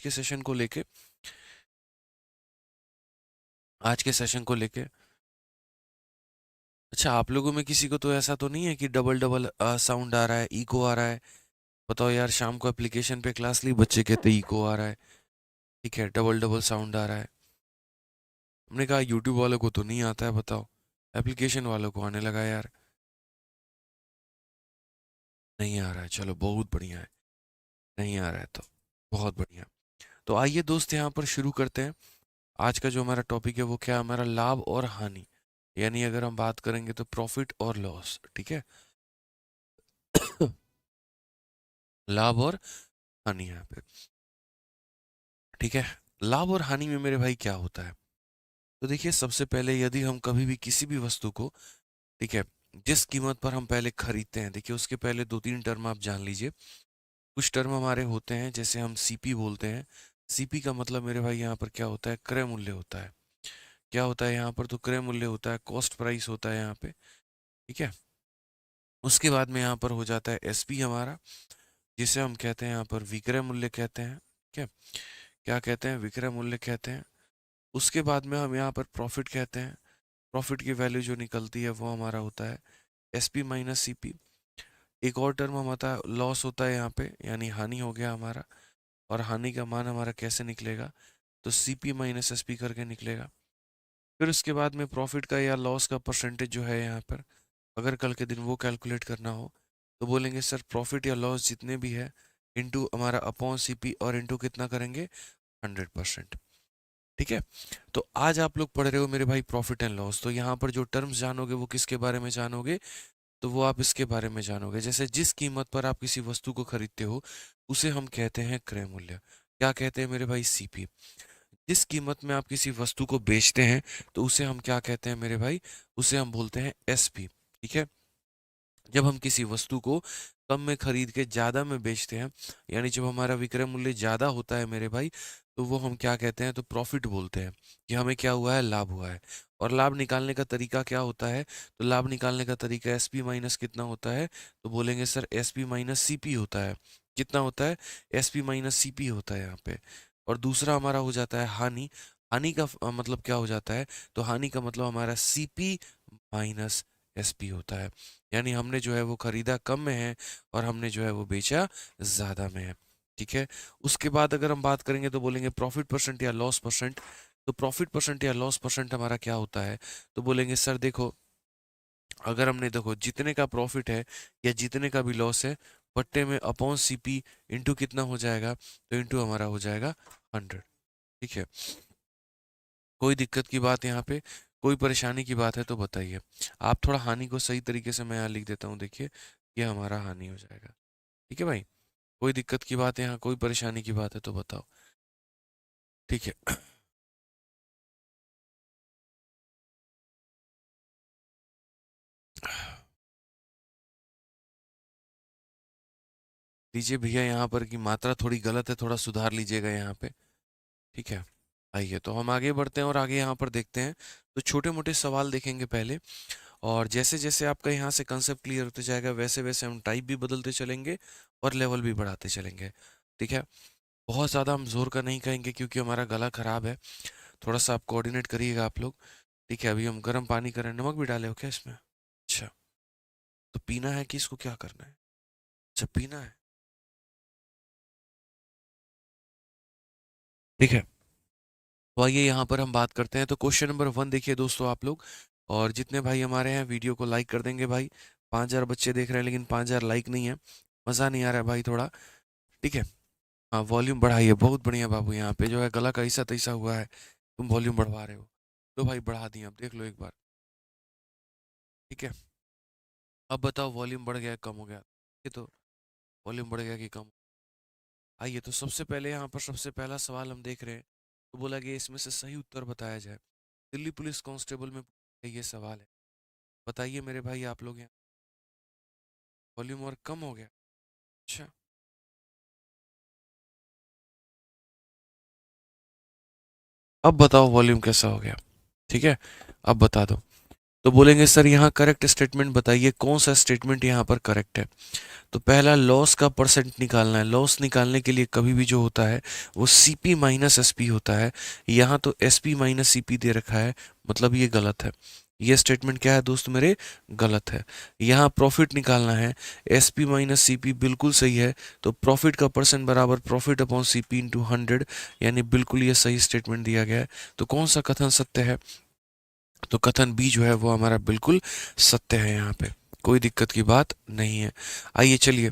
के सेशन को लेके आज के सेशन को लेके अच्छा, आप लोगों में किसी को तो ऐसा तो नहीं है कि डबल डबल साउंड आ रहा है, इको आ रहा है? बताओ यार, शाम को एप्लीकेशन पे क्लास ली, बच्चे कहते इको आ रहा है, ठीक है, डबल डबल साउंड आ रहा है। हमने कहा यूट्यूब वालों को तो नहीं आता है, बताओ, एप्लीकेशन वालों को आने लगा यार। नहीं आ रहा है, चलो बहुत बढ़िया है। नहीं आ रहा है तो बहुत बढ़िया। तो आइए दोस्त, यहाँ पर शुरू करते हैं। आज का जो हमारा टॉपिक है वो क्या है? हमारा लाभ और हानि, यानी अगर हम बात करेंगे तो प्रॉफिट और लॉस, ठीक है। लाभ और हानि यहाँ पे, ठीक है। लाभ और हानि में मेरे भाई क्या होता है? तो देखिए, सबसे पहले यदि हम कभी भी किसी भी वस्तु को, ठीक है, जिस कीमत पर हम पहले खरीदते हैं, देखिए उसके पहले दो तीन टर्म आप जान लीजिए। कुछ टर्म हमारे होते हैं, जैसे हम सीपी बोलते हैं। सीपी का मतलब मेरे भाई यहाँ पर क्या होता है? क्रय मूल्य होता है। क्या होता है यहाँ पर? तो क्रय मूल्य होता है, कॉस्ट प्राइस होता है यहाँ पे, ठीक है। उसके बाद में यहाँ पर हो जाता है एसपी हमारा, जिसे हम कहते हैं यहाँ पर विक्रय मूल्य कहते हैं, ठीक है। क्या कहते हैं? विक्रय मूल्य कहते हैं। उसके बाद में हम यहाँ पर प्रॉफिट कहते हैं। प्रॉफिट की वैल्यू जो निकलती है वो हमारा होता है एसपी माइनस सीपी। एक और टर्म हमारा लॉस होता है यहाँ पे, यानी हानि हो गया हमारा। और हानि का मान हमारा कैसे निकलेगा? तो सीपी माइनस एसपी करके निकलेगा। फिर उसके बाद में प्रॉफिट का या लॉस का परसेंटेज जो है यहाँ पर, अगर कल के दिन वो कैलकुलेट करना हो तो बोलेंगे सर प्रॉफिट या लॉस जितने भी है इनटू हमारा अपॉन सीपी, और इनटू कितना करेंगे? 100%, ठीक है। तो आज आप लोग पढ़ रहे हो मेरे भाई प्रॉफिट एंड लॉस, तो यहाँ पर जो टर्म्स जानोगे वो किसके बारे में जानोगे? तो वो आप इसके बारे में जानोगे, जैसे जिस कीमत पर आप किसी वस्तु को खरीदते हो उसे हम कहते हैं क्रय मूल्य। क्या कहते हैं मेरे भाई? सीपी। जिस कीमत में आप किसी वस्तु को बेचते हैं तो उसे हम क्या कहते हैं मेरे भाई? उसे हम बोलते हैं एसपी, ठीक है। जब हम किसी वस्तु को कम में खरीद के ज्यादा में बेचते हैं, यानी जब हमारा विक्रय मूल्य ज्यादा होता है मेरे भाई, तो वो हम क्या कहते हैं? तो प्रॉफिट बोलते हैं कि हमें क्या हुआ है? लाभ हुआ है। और लाभ निकालने का तरीका क्या होता है? तो लाभ निकालने का तरीका एसपी माइनस कितना होता है? तो बोलेंगे सर एसपी माइनस सीपी होता है। कितना होता है? एसपी माइनस सीपी होता है यहाँ पे। और दूसरा हमारा हो जाता है हानि। हानि का मतलब क्या हो जाता है? तो हानि का मतलब हमारा सीपी माइनस एसपी होता है, यानी हमने जो है वो खरीदा कम में है और हमने जो है वो बेचा ज्यादा में है, ठीक है। उसके बाद अगर हम बात करेंगे तो बोलेंगे प्रॉफिट परसेंट या लॉस परसेंट। तो प्रॉफिट परसेंट या लॉस परसेंट हमारा क्या होता है? तो बोलेंगे सर देखो, अगर हमने देखो जितने का प्रॉफिट है या जितने का भी लॉस है, बट्टे में अपॉन सीपी इंटू कितना हो जाएगा? तो इंटू हमारा हो जाएगा 100, ठीक है। कोई दिक्कत की बात यहाँ पे, कोई परेशानी की बात है तो बताइए। आप थोड़ा हानि को सही तरीके से मैं यहाँ लिख देता हूँ, देखिए ये हमारा हानि हो जाएगा, ठीक है भाई। कोई दिक्कत की बात है यहाँ, कोई परेशानी की बात है तो बताओ, ठीक है। लीजिए भैया, यहाँ पर की मात्रा थोड़ी गलत है, थोड़ा सुधार लीजिएगा यहाँ पे, ठीक है। आइए तो हम आगे बढ़ते हैं और आगे यहाँ पर देखते हैं। तो छोटे मोटे सवाल देखेंगे पहले, और जैसे जैसे आपका यहाँ से कंसेप्ट क्लियर होते जाएगा वैसे वैसे हम टाइप भी बदलते चलेंगे और लेवल भी बढ़ाते चलेंगे, ठीक है। बहुत ज़्यादा हम जोर का नहीं कहेंगे क्योंकि हमारा गला खराब है। थोड़ा सा आप कोऑर्डिनेट करिएगा आप लोग, ठीक है। अभी हम गर्म पानी कर रहे हैं, नमक भी डाले हो क्या इसमें? अच्छा, तो पीना है कि इसको क्या करना है? अच्छा, पीना है, ठीक है। तो आइए यहाँ पर हम बात करते हैं। तो क्वेश्चन नंबर 1 देखिए दोस्तों आप लोग, और जितने भाई हमारे हैं वीडियो को लाइक कर देंगे भाई। 5000 बच्चे देख रहे हैं लेकिन 5000 लाइक नहीं है, मज़ा नहीं आ रहा है भाई थोड़ा, ठीक है। हाँ, वॉल्यूम बढ़ाइए, बहुत बढ़िया बाबू। यहाँ पे जो है गला का ऐसा तैसा हुआ है, तुम वॉल्यूम बढ़वा रहे हो। तो भाई बढ़ा दिए, अब देख लो एक बार, ठीक है। अब बताओ वॉल्यूम बढ़ गया कम हो गया? ये तो वॉल्यूम बढ़ गया कि कम? आइए तो सबसे पहले यहाँ पर सबसे पहला सवाल हम देख रहे हैं। तो बोला कि इसमें से सही उत्तर बताया जाए। दिल्ली पुलिस कांस्टेबल में ये सवाल है, बताइए मेरे भाई आप लोग। यहाँ वॉल्यूम और कम हो गया? अच्छा, अब बताओ वॉल्यूम कैसा हो गया, ठीक है। अब बता दो। तो बोलेंगे सर यहाँ करेक्ट स्टेटमेंट बताइए, कौन सा स्टेटमेंट यहाँ पर करेक्ट है। तो पहला लॉस का परसेंट निकालना है। लॉस निकालने के लिए कभी भी जो होता है वो सीपी माइनस एसपी होता है। यहाँ तो एसपी माइनस सीपी दे रखा है, मतलब ये गलत है। ये स्टेटमेंट क्या है दोस्त मेरे, गलत है। यहाँ प्रॉफिट निकालना है, एसपी माइनस सीपी बिल्कुल सही है। तो प्रॉफिट का परसेंट बराबर प्रॉफिट अपॉन सीपी इंटू 100, यानी बिल्कुल ये सही स्टेटमेंट दिया गया है। तो कौन सा कथन सत्य है, तो कथन बी जो है वो हमारा बिल्कुल सत्य है। यहाँ पे कोई दिक्कत की बात नहीं है। आइए चलिए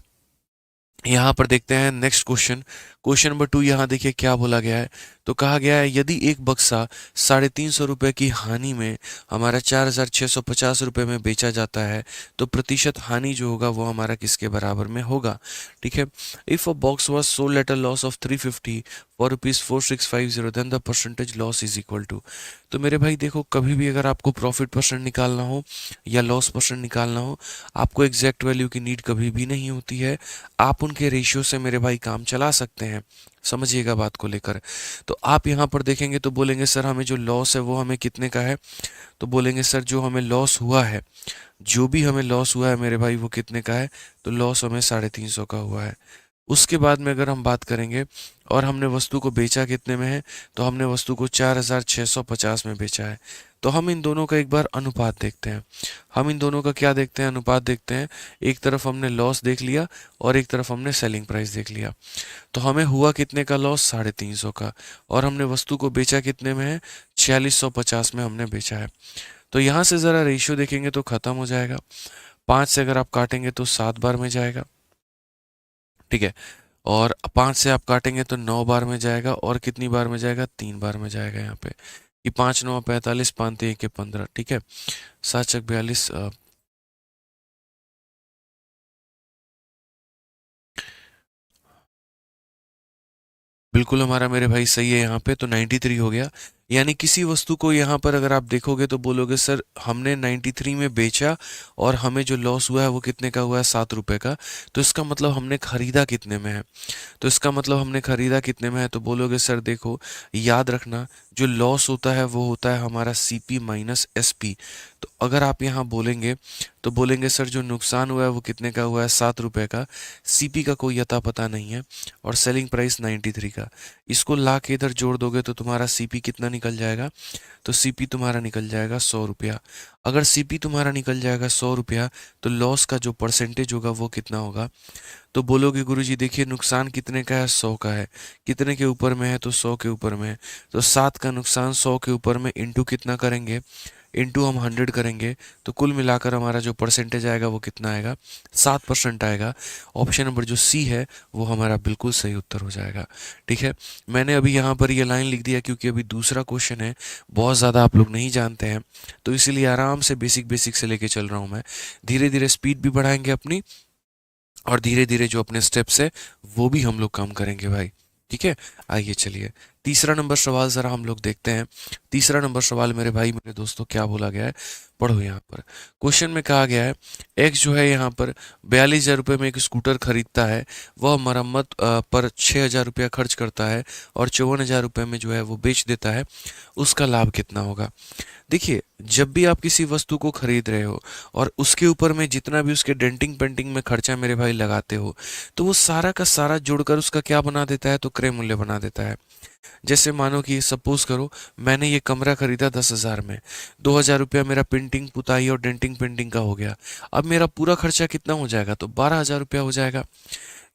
यहाँ पर देखते हैं नेक्स्ट क्वेश्चन। क्वेश्चन नंबर 2 यहाँ देखिए क्या बोला गया है। तो कहा गया है यदि एक बक्सा 350 रुपये की हानि में हमारा 4650 रुपये में बेचा जाता है तो प्रतिशत हानि जो होगा वो हमारा किसके बराबर में होगा। ठीक है, if a box was sold at a loss of 350 for ₹4650 then the percentage loss is equal to. तो मेरे भाई देखो, कभी भी अगर आपको प्रॉफिट परसेंट निकालना हो या लॉस परसेंट निकालना हो, आपको एग्जैक्ट वैल्यू की नीड कभी भी नहीं होती है। आप उनके रेशियो से मेरे भाई काम चला सकते हैं, समझिएगा बात को लेकर। तो आप यहाँ पर देखेंगे तो बोलेंगे सर हमें जो लॉस है वो हमें कितने का है। तो बोलेंगे सर जो हमें लॉस हुआ है, जो भी हमें लॉस हुआ है मेरे भाई वो कितने का है। तो लॉस हमें 350 का हुआ है। उसके बाद में अगर हम बात करेंगे और हमने वस्तु को बेचा कितने में है, तो हमने वस्तु को 4650 में बेचा है। तो हम इन दोनों का एक बार अनुपात देखते हैं। हम इन दोनों का क्या देखते हैं, अनुपात देखते हैं। एक तरफ हमने लॉस देख लिया और एक तरफ हमने सेलिंग प्राइस देख लिया। तो हमें हुआ कितने का लॉस, 350 का, और हमने वस्तु को बेचा कितने में है, 4650 में हमने बेचा है। तो यहाँ से ज़रा रेशियो देखेंगे तो ख़त्म हो जाएगा। 5 से अगर आप काटेंगे तो 7 बार में जाएगा, ठीक है। और 5 से आप काटेंगे तो 9 बार में जाएगा, और कितनी बार में जाएगा, 3 बार में जाएगा। यहाँ पे कि 5 9 45, 5 3 के 15, ठीक है। 7 चक 42, बिल्कुल हमारा मेरे भाई सही है। यहाँ पे तो 93 हो गया। यानी किसी वस्तु को यहाँ पर अगर आप देखोगे तो बोलोगे सर हमने 93 में बेचा और हमें जो लॉस हुआ है वो कितने का हुआ है, 7 रुपए का। तो इसका मतलब हमने खरीदा कितने में है, तो इसका मतलब हमने खरीदा कितने में है। तो बोलोगे सर देखो, याद रखना जो लॉस होता है वो होता है हमारा सीपी माइनस एसपी। तो अगर आप यहाँ बोलेंगे तो बोलेंगे सर जो नुकसान हुआ है वो कितने का हुआ है, 7 रुपए का। सीपी का कोई अता पता नहीं है और सेलिंग प्राइस 93 का। इसको ला के इधर जोड़ दोगे तो तुम्हारा सीपी कितना निकल जाएगा, तो सीपी तुम्हारा निकल जाएगा 100 रुपया। अगर सीपी तुम्हारा निकल जाएगा 100 रुपया, तो लॉस का जो परसेंटेज होगा वो कितना होगा। तो बोलोगे गुरुजी देखिए नुकसान कितने का है, 100 का है। कितने के ऊपर में है, तो 100 के ऊपर में है। तो 7 का नुकसान 100 के ऊपर में इंटू कितना करेंगे, इंटू हम 100 करेंगे। तो कुल मिलाकर हमारा जो परसेंटेज आएगा वो कितना आएगा, 7% आएगा। ऑप्शन नंबर जो सी है वो हमारा बिल्कुल सही उत्तर हो जाएगा। ठीक है, मैंने अभी यहाँ पर ये लाइन लिख दिया क्योंकि अभी दूसरा क्वेश्चन है, बहुत ज़्यादा आप लोग नहीं जानते हैं, तो इसीलिए आराम से बेसिक बेसिक से लेके चल रहा हूँ मैं। धीरे धीरे स्पीड भी बढ़ाएंगे अपनी, और धीरे धीरे जो अपने स्टेप्स है वो भी हम लोग काम करेंगे भाई। ठीक है, आइए चलिए तीसरा नंबर सवाल जरा हम लोग देखते हैं। तीसरा नंबर सवाल मेरे भाई मेरे दोस्तों क्या बोला गया है, पढ़ो यहाँ पर। क्वेश्चन में कहा गया है एक्स जो है यहाँ पर 42,000 रुपये में एक स्कूटर खरीदता है, वह मरम्मत पर 6,000 रुपया खर्च करता है और 54,000 रुपये में जो है वो बेच देता है, उसका लाभ कितना होगा। देखिए जब भी आप किसी वस्तु को खरीद रहे हो और उसके ऊपर में जितना भी उसके डेंटिंग पेंटिंग में खर्चा मेरे भाई लगाते हो, तो वो सारा का सारा जुड़कर उसका क्या बना देता है, तो क्रय मूल्य बना देता है। जैसे मानो कि सपोज करो मैंने ये कमरा खरीदा 10,000 में, 2,000 रुपया मेरा पेंटिंग पुताई और डेंटिंग पेंटिंग का हो गया। अब मेरा पूरा खर्चा कितना हो जाएगा, तो 12,000 रुपया हो जाएगा।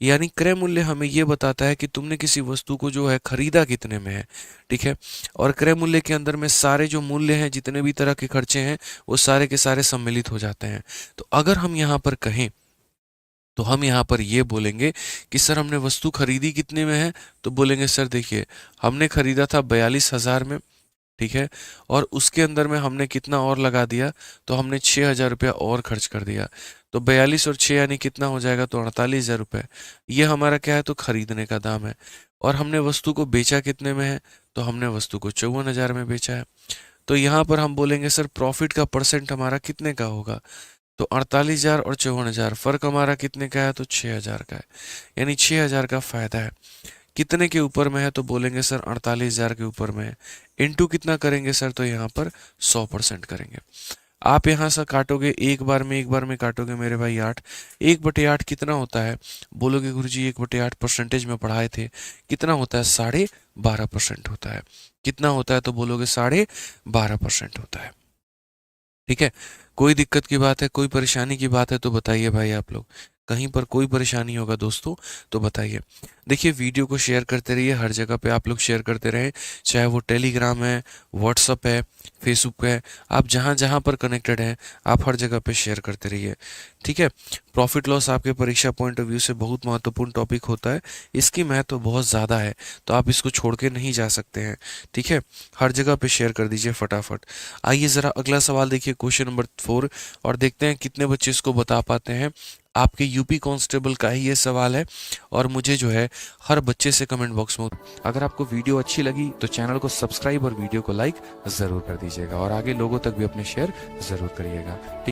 यानी क्रय मूल्य हमें ये बताता है कि तुमने किसी वस्तु को जो है खरीदा कितने में है। ठीक है, और क्रय मूल्य के अंदर में सारे जो मूल्य हैं, जितने भी तरह के खर्चे हैं, वो सारे के सारे सम्मिलित हो जाते हैं। तो अगर हम यहाँ पर कहें तो हम यहाँ पर ये बोलेंगे कि सर हमने वस्तु खरीदी कितने में है, तो बोलेंगे सर देखिए हमने खरीदा था 42,000 में, ठीक है, और उसके अंदर में हमने कितना और लगा दिया, तो हमने 6,000 रुपया और खर्च कर दिया। तो 42 और 6 यानी कितना हो जाएगा, तो 48,000 रुपये। ये हमारा क्या है, तो खरीदने का दाम है। और हमने वस्तु को बेचा कितने में है, तो हमने वस्तु को 54,000 में बेचा है। तो यहाँ पर हम बोलेंगे सर प्रॉफिट का परसेंट हमारा कितने का होगा, तो 48,000 और 54,000, फर्क हमारा कितने का है, तो 6,000 का है। यानी 6,000 का फायदा है। कितने के ऊपर में है, तो बोलेंगे सर 48,000 के ऊपर में है। इंटू कितना करेंगे सर, तो यहाँ पर 100% करेंगे। आप यहाँ से काटोगे, एक बार में काटोगे मेरे भाई 8। 1/8 कितना होता है? बोलोगे गुरुजी 1/8 परसेंटेज में पढ़ाए थे, कितना होता है? 12.5% होता है। कितना होता है? तो बोलोगे 12.5% होता है। ठीक है, कोई दिक्कत की बात है, कोई परेशानी की बात है तो बताइए भाई आप लोग। कहीं पर कोई परेशानी होगा दोस्तों तो बताइए। देखिए वीडियो को शेयर करते रहिए, हर जगह पे आप लोग शेयर करते रहें, चाहे वो टेलीग्राम है, व्हाट्सअप है, फेसबुक है, आप जहाँ जहाँ पर कनेक्टेड हैं आप हर जगह पे शेयर करते रहिए। ठीक है, प्रॉफिट लॉस आपके परीक्षा पॉइंट ऑफ व्यू से बहुत महत्वपूर्ण टॉपिक होता है, इसकी महत्व बहुत ज़्यादा है, तो आप इसको छोड़ के नहीं जा सकते हैं। ठीक है, हर जगह पे शेयर कर दीजिए फटाफट। आइए ज़रा अगला सवाल देखिए, क्वेश्चन नंबर 4, और देखते हैं कितने बच्चे इसको बता पाते हैं। आपके यूपी कांस्टेबल का ही ये सवाल है, और मुझे जो है हर बच्चे से कमेंट बॉक्स में, अगर आपको वीडियो अच्छी लगी तो चैनल को सब्सक्राइब और वीडियो को लाइक ज़रूर कर दीजिएगा, और आगे लोगों तक भी अपने शेयर ज़रूर करिएगा। ठीक।